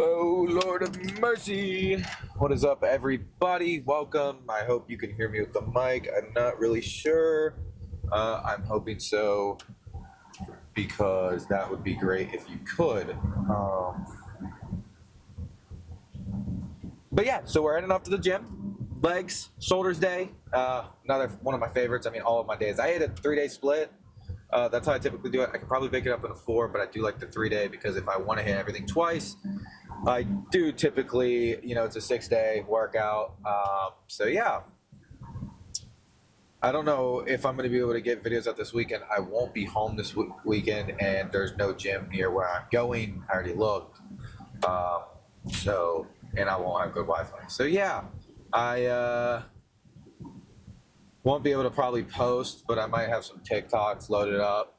Oh, Lord of mercy. What is up, everybody? Welcome. I hope you can hear me with the mic. I'm not really sure. I'm hoping so because that would be great if you could. But yeah, so we're heading off to the gym. Legs, shoulders day. Another one of my favorites. I mean, all of my days. I ate a 3-day split. That's how I typically do it. I could probably pick it up in a 4, but I do like the 3-day because if I want to hit everything twice, I do typically, it's a 6-day workout. So yeah, I don't know if I'm going to be able to get videos out this weekend. I won't be home this weekend, and there's no gym near where I'm going. I already looked. And I won't have good Wi-Fi. So yeah, I won't be able to probably post, but I might have some TikToks loaded up.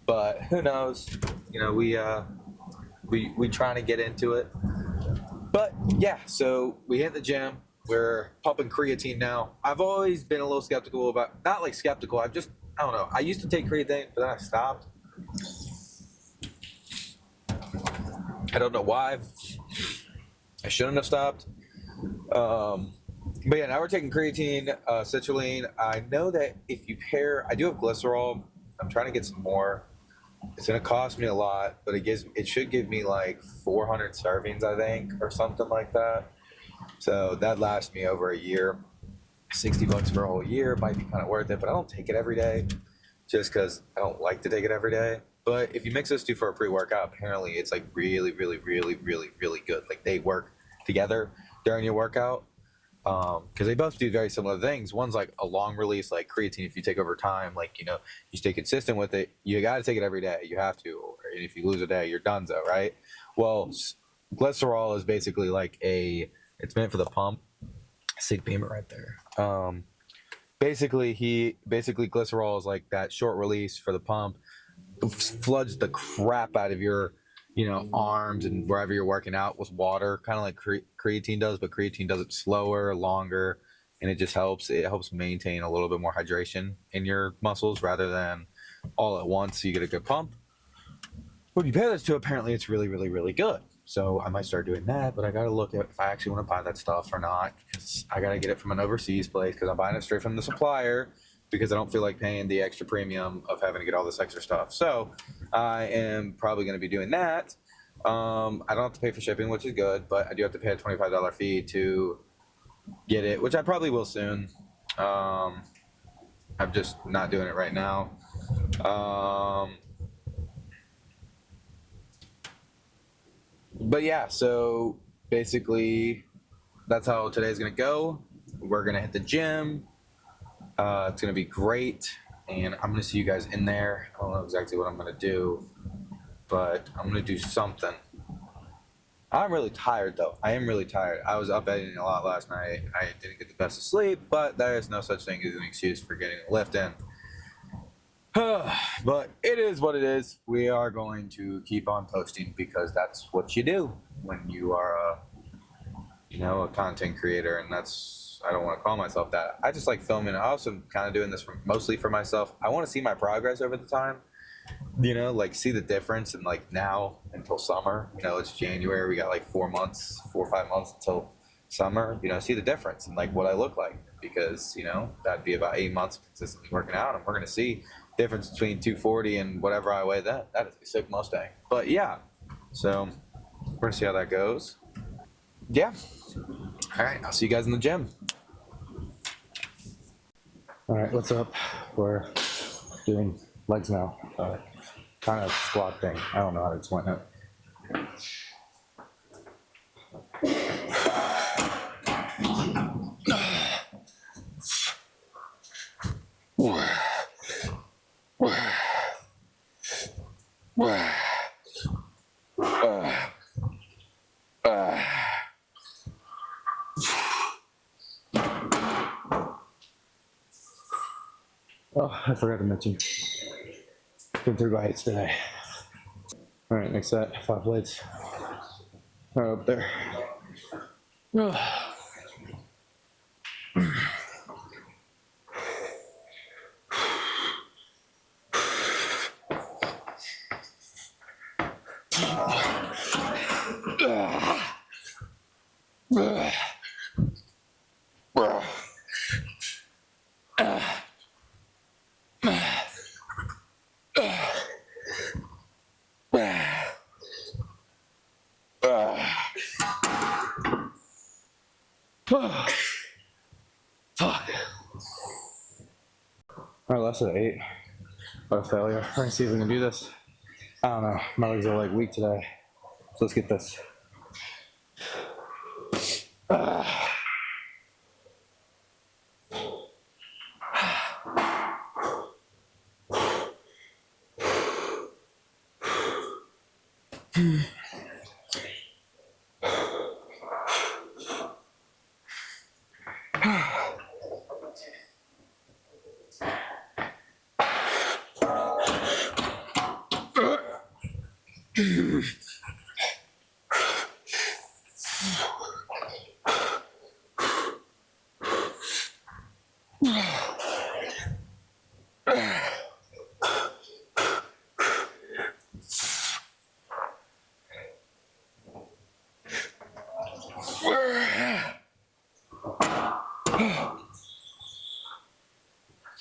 But who knows? We trying to get into it. But yeah, so we hit the gym. We're pumping creatine now. I've always been a little skeptical about, not like skeptical, I don't know. I used to take creatine, but then I stopped. I don't know why. I shouldn't have stopped. But yeah, now we're taking creatine, citrulline. I know that if you pair, I do have glycerol. I'm trying to get some more. It's gonna cost me a lot, but it should give me like 400 servings, I think, or something like that. So that lasts me over a year. $60 for a whole year might be kind of worth it, but I don't take it every day just because I don't like to take it every day. But if you mix those two for a pre-workout, apparently it's like really, really, really, really, really good. Like they work together during your workout because they both do very similar things. One's like a long release, like creatine. If you take over time, you stay consistent with it. You got to take it every day. You have to. Or if you lose a day, you're donezo, right? Well, glycerol is basically like it's meant for the pump. Sig Beamer right there. Basically glycerol is like that short release for the pump. It floods the crap out of your arms and wherever you're working out with water, kind of like creatine does, but creatine does it slower, longer, and it helps maintain a little bit more hydration in your muscles rather than all at once, so you get a good pump. When you pair those two, apparently it's really, really, really good. So I might start doing that, but I gotta look at if I actually want to buy that stuff or not, because I gotta get it from an overseas place, because I'm buying it straight from the supplier, because I don't feel like paying the extra premium of having to get all this extra stuff. So I am probably going to be doing that. I don't have to pay for shipping, which is good, but I do have to pay a $25 fee to get it, which I probably will soon. I'm just not doing it right now. But yeah, so basically that's how today's going to go. We're going to hit the gym. It's going to be great, and I'm going to see you guys in there. I don't know exactly what I'm going to do, but I'm going to do something. I'm really tired, though. I am really tired. I was up editing a lot last night. I didn't get the best of sleep, but there is no such thing as an excuse for getting a lift in. But it is what it is. We are going to keep on posting because that's what you do when you are a content creator, and I don't want to call myself that. I just like filming. I also kind of doing this mostly for myself. I want to see my progress over the time, see the difference. And like now until summer, it's January. We got like 4 or 5 months until summer, see the difference and like what I look like, because, that'd be about 8 months consistently working out. And we're going to see difference between 240 and whatever I weigh then. That is a sick Mustang. But yeah, so we're going to see how that goes. Yeah. All right. I'll see you guys in the gym. All right, what's up? We're doing legs now. Kind of squat thing. I don't know how to explain it. Oh, I forgot to mention. Been through heights today. All right, next set, 5 plates. Right up there. Fuck. Alright, less than 8. What a failure. We're gonna see if we can do this. I don't know. My legs are like weak today. So let's get this.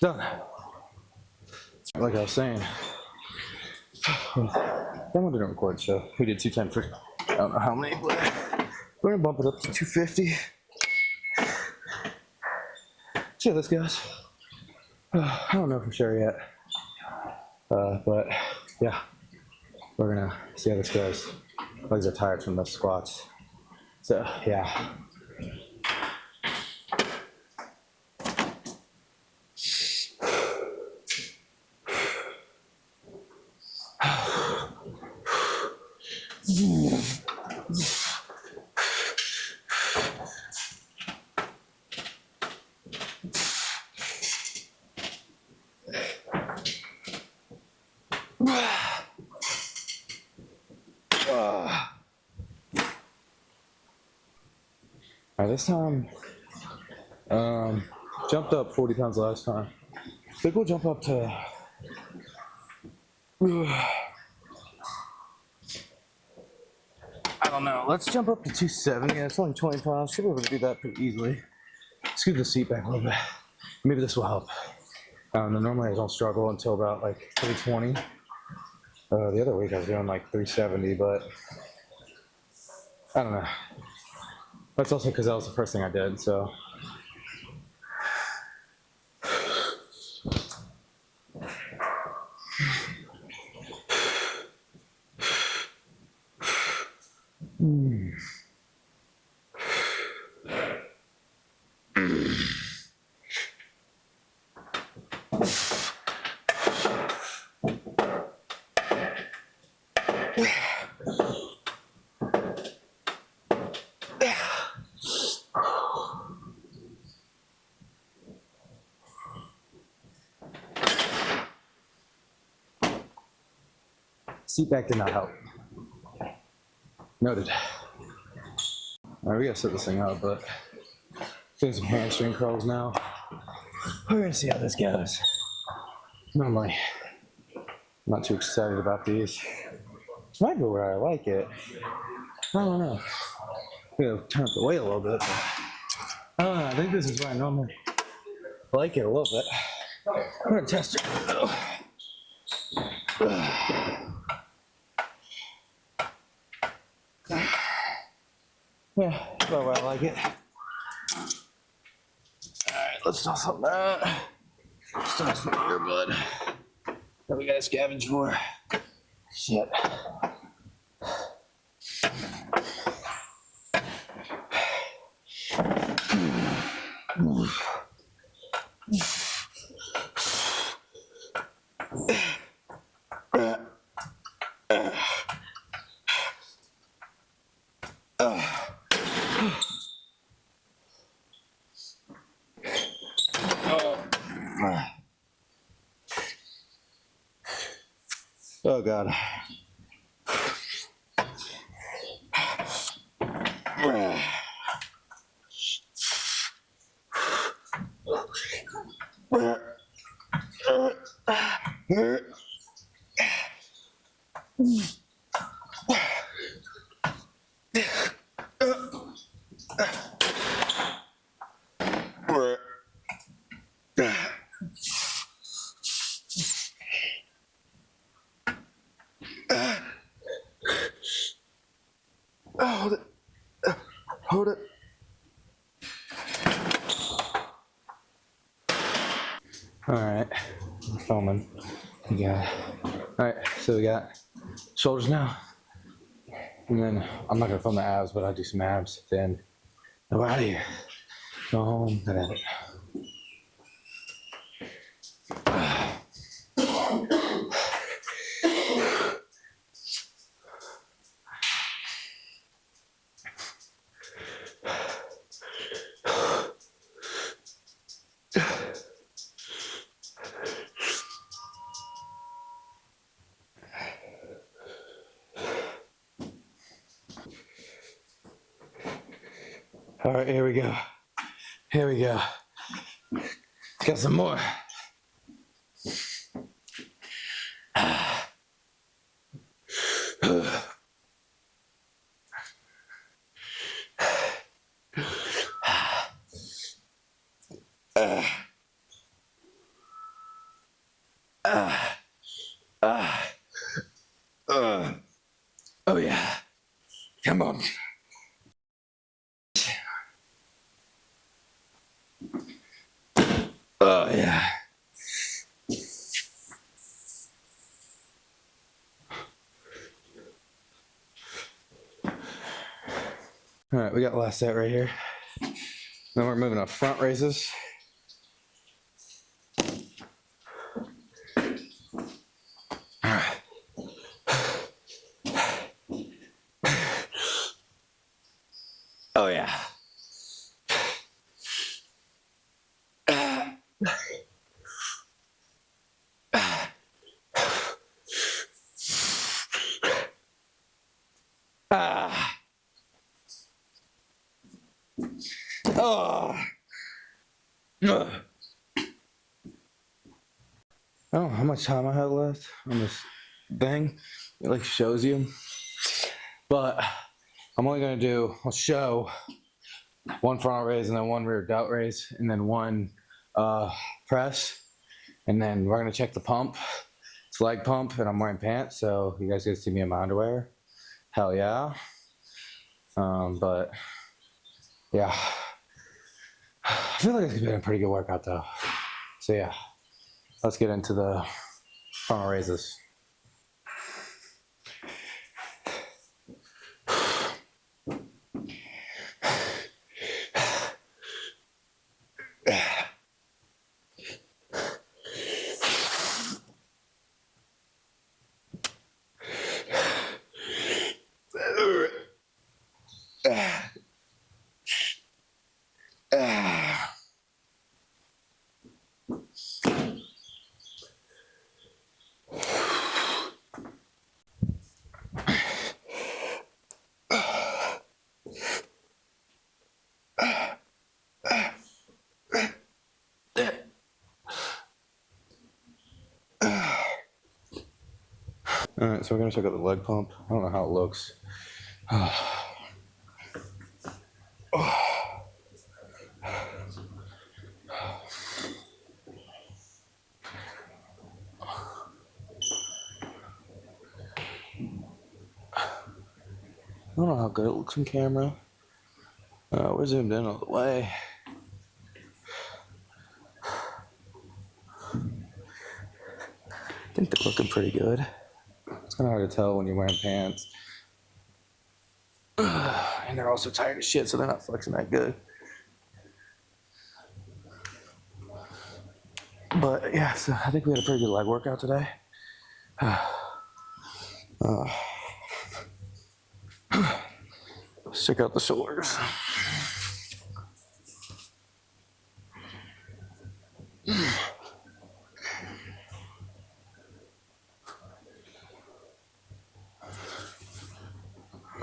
Done. Like I was saying, that one didn't record, so we did 210 for I don't know how many, but we're gonna bump it up to 250. See how this goes. I don't know for sure yet, but yeah, we're gonna see how this goes. Legs are tired from the squats, so yeah. This time, jumped up 40 pounds last time. I think we'll jump up to, I don't know, let's jump up to 270. It's only 20 pounds. Should be able to do that pretty easily. Scoot the seat back a little bit. Maybe this will help. Normally I don't struggle until about like 320. The other week I was doing like 370, but I don't know. That's also because that was the first thing I did, so. Seat back did not help. Noted. Alright, we gotta set this thing up, but doing some hamstring curls now. We're gonna see how this goes. Normally, I'm not too excited about these. This might be where I like it. I don't know. I'm gonna turn up the weight a little bit. I don't know. I think this is where I normally like it a little bit. I'm gonna test it. Yeah, that's about where I like it. Alright, let's toss up that. Let's toss some earbud that we gotta scavenge for. Shit. Oh God. Hold it. Hold it. All right, we're filming. Yeah. All right, so we got shoulders now, and then I'm not gonna film the abs, but I'll do some abs at the end. Go out of here. Go home. And then all right, here we go. Here we go. Got some more. Oh yeah. Come on. Oh yeah. All right, we got the last set right here. Then we're moving to front raises. Oh yeah. Oh. I don't know how much time I have left on this thing. It like shows you. But I'm only gonna do, I'll show one front raise and then one rear delt raise and then one press. And then we're gonna check the pump. It's leg pump and I'm wearing pants, so you guys get to see me in my underwear. Hell yeah. But yeah. I feel like it's been a pretty good workout though. So yeah, let's get into the front raises. All right, so we're gonna check out the leg pump. I don't know how it looks. I don't know how good it looks on camera. We're zoomed in all the way. I think they're looking pretty good. It's kind of hard to tell when you're wearing pants. And they're also tired as shit, so they're not flexing that good. But yeah, so I think we had a pretty good leg workout today. Let's check out the shoulders.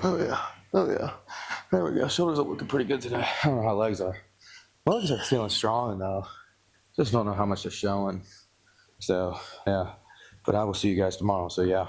Oh yeah, oh yeah. There we go. Shoulders are looking pretty good today. I don't know how legs are. My legs are feeling strong though. Just don't know how much they're showing. So yeah, but I will see you guys tomorrow. So yeah.